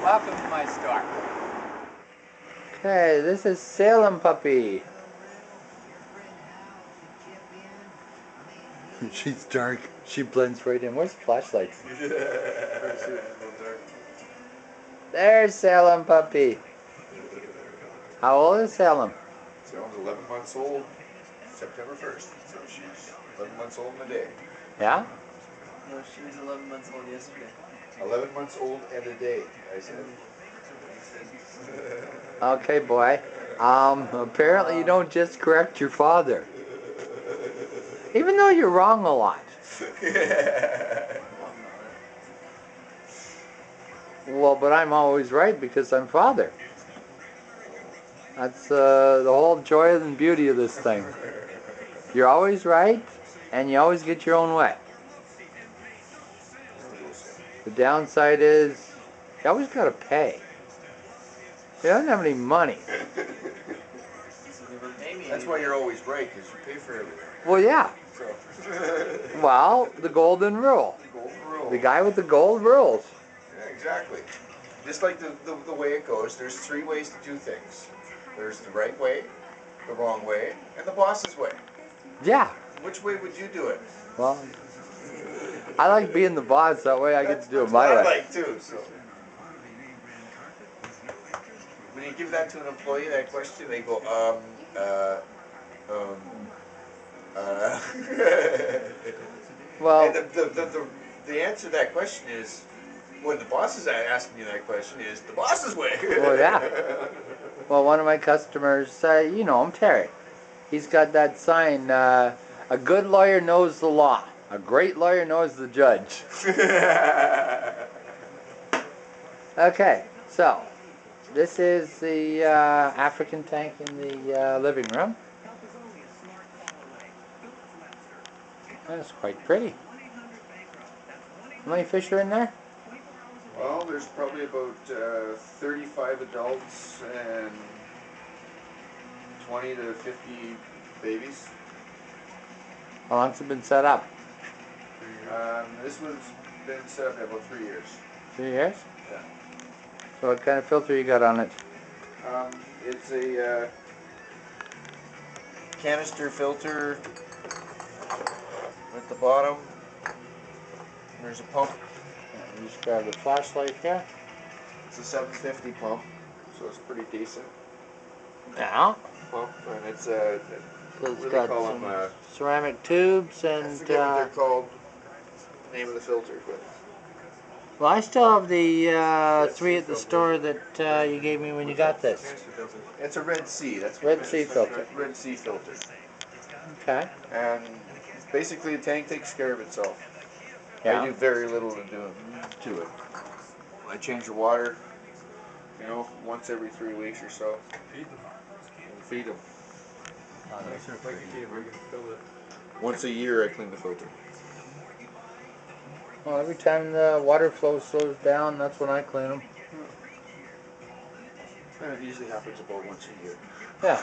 Welcome to my store. Okay, this is Salem puppy. She's dark. She blends right in. Where's the flashlights? There's Salem puppy. How old is Salem? Salem's 11 months old, September 1st. So she's 11 months old in a day. Yeah? No, she was 11 months old yesterday. 11 months old and a day, I said. Okay, boy. Apparently you don't just correct your father. Even though you're wrong a lot. Well, but I'm always right because I'm father. That's the whole joy and beauty of this thing. You're always right, and you always get your own way. The downside is, you always gotta pay. You don't have any money. That's why you're always right, because you pay for everything. Well, yeah. So. Well, the golden rule. The golden rule. The guy with the gold rules. Yeah, exactly. Just like the way it goes, there's 3 ways to do things. There's the right way, the wrong way, and the boss's way. Yeah. Which way would you do it? Well, I like being the boss. That way I get to do it my way. That's what I like too. So. When you give that to an employee, that question, they go, Well, and the answer to that question is, when the boss is asking you that question, is the boss's way. Well, yeah. Well, one of my customers, you know him, Terry. He's got that sign, a good lawyer knows the law. A great lawyer knows the judge. Okay, so this is the African tank in the living room. That's quite pretty. How many fish are in there? Well, there's probably about 35 adults and 20 to 50 babies. How long's it been set up? This one's been set up about 3 years. 3 years? Yeah. So what kind of filter you got on it? It's a canister filter at the bottom. There's a pump. You just grab the flashlight here. It's a 750 pump, so it's pretty decent. Yeah. Pump, and it's So it's what do got they call some them? ceramic tubes I and. forget what they're called. The name of the filter, but. Well, I still have the 3 at the store that you gave me when you got this. It's a Red Sea. That's Red Sea filter. Red Sea filter. Okay. And basically, the tank takes care of itself. Yeah. I do very little to it. I change the water, once every 3 weeks or so. Feed them. Once a year, I clean the filter. Well, every time the water flow slows down, that's when I clean them. And it usually happens about once a year. Yeah.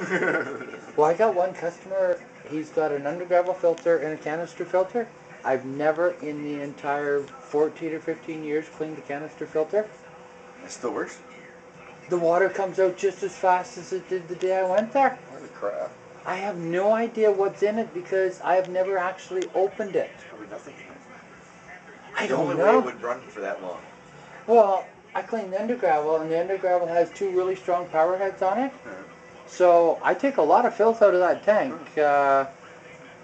Well, I got one customer, he's got an undergravel filter and a canister filter. I've never in the entire 14 or 15 years cleaned a canister filter. It still works? The water comes out just as fast as it did the day I went there. Holy crap. I have no idea what's in it because I have never actually opened it. Probably nothing in it. I The don't only know. way it would run for that long. Well, I cleaned the undergravel, and the undergravel has 2 really strong power heads on it. Yeah. So I take a lot of filth out of that tank.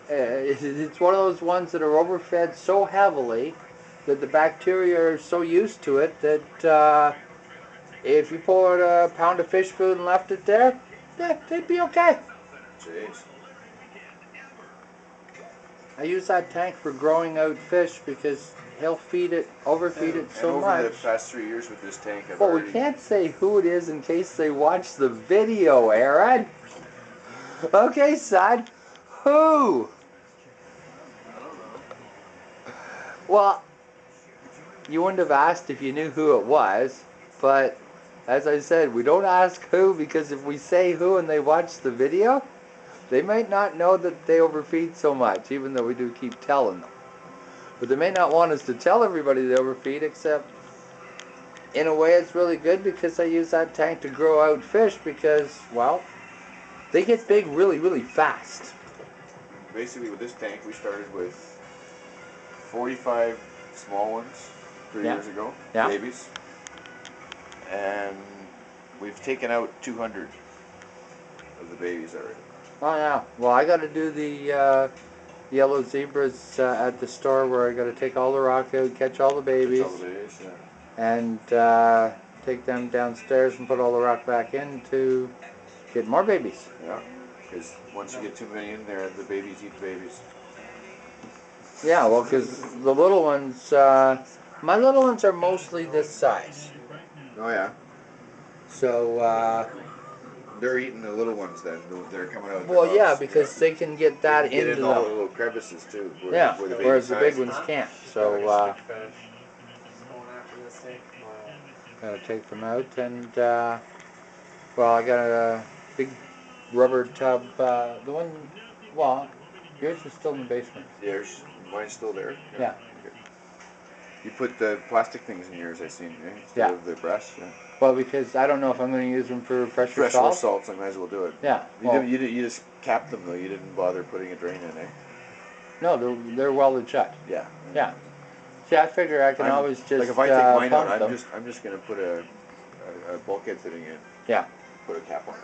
It's one of those ones that are overfed so heavily that the bacteria are so used to it that if you poured a pound of fish food and left it there, yeah, they'd be okay. Jeez. I use that tank for growing out fish because he'll overfeed it so and much. over the past 3 years with this tank, I've Well, already... we can't say who it is in case they watch the video, Aaron. Okay, son. Who? I don't know. Well, you wouldn't have asked if you knew who it was, but as I said, we don't ask who because if we say who and they watch the video, they might not know that they overfeed so much, even though we do keep telling them. But they may not want us to tell everybody they overfeed, except in a way it's really good because I use that tank to grow out fish because, well, they get big really, really fast. Basically, with this tank, we started with 45 small ones 3 years ago, babies, and we've taken out 200 of the babies already. Oh yeah. Well, I got to do the yellow zebras at the store where I got to take all the rock out, catch all the babies, and take them downstairs and put all the rock back in to get more babies. Yeah, because once you get too many in there, the babies eat the babies. Yeah, well, because the little ones, my little ones are mostly this size. Oh yeah. So, they're eating the little ones then. They're coming out. Well, yeah, because they can get that they can into all the little crevices too. Yeah, where the whereas the big ones can't. So, gotta take them out and, well, I got a big rubber tub. The one, well, yours is still in the basement. Mine's still there. Yeah. Okay. You put the plastic things in yours, I've seen, eh? Instead of the brush. Yeah. Well, because I don't know if I'm going to use them for fresh or Fresh salt. or salts, I might as well do it. Yeah. You just capped them though. You didn't bother putting a drain in, eh? No, they're welded shut. Yeah. Yeah. See, I figure I can always just like if I take mine out, them. I'm just gonna put a bulkhead fitting in. Yeah. Put a cap on it.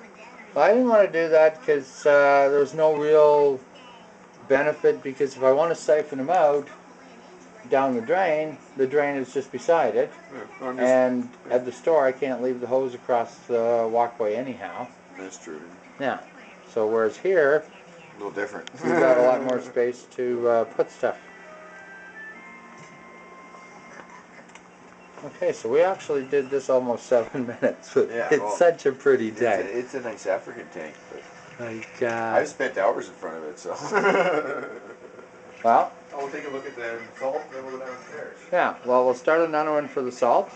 Well, I didn't want to do that because there's no real benefit because if I want to siphon them out down the drain is just beside it. Yeah, And at the store, I can't leave the hose across the walkway anyhow. That's true. Yeah. So whereas here, a little different. We've got a lot more space to put stuff. Okay, so we actually did this almost 7 minutes, but it's such a pretty tank. It's a nice African tank, but like I've spent hours in front of it, so. Well, we'll take a look at the salt, and then we'll go downstairs. Yeah, well, we'll start another one for the salt.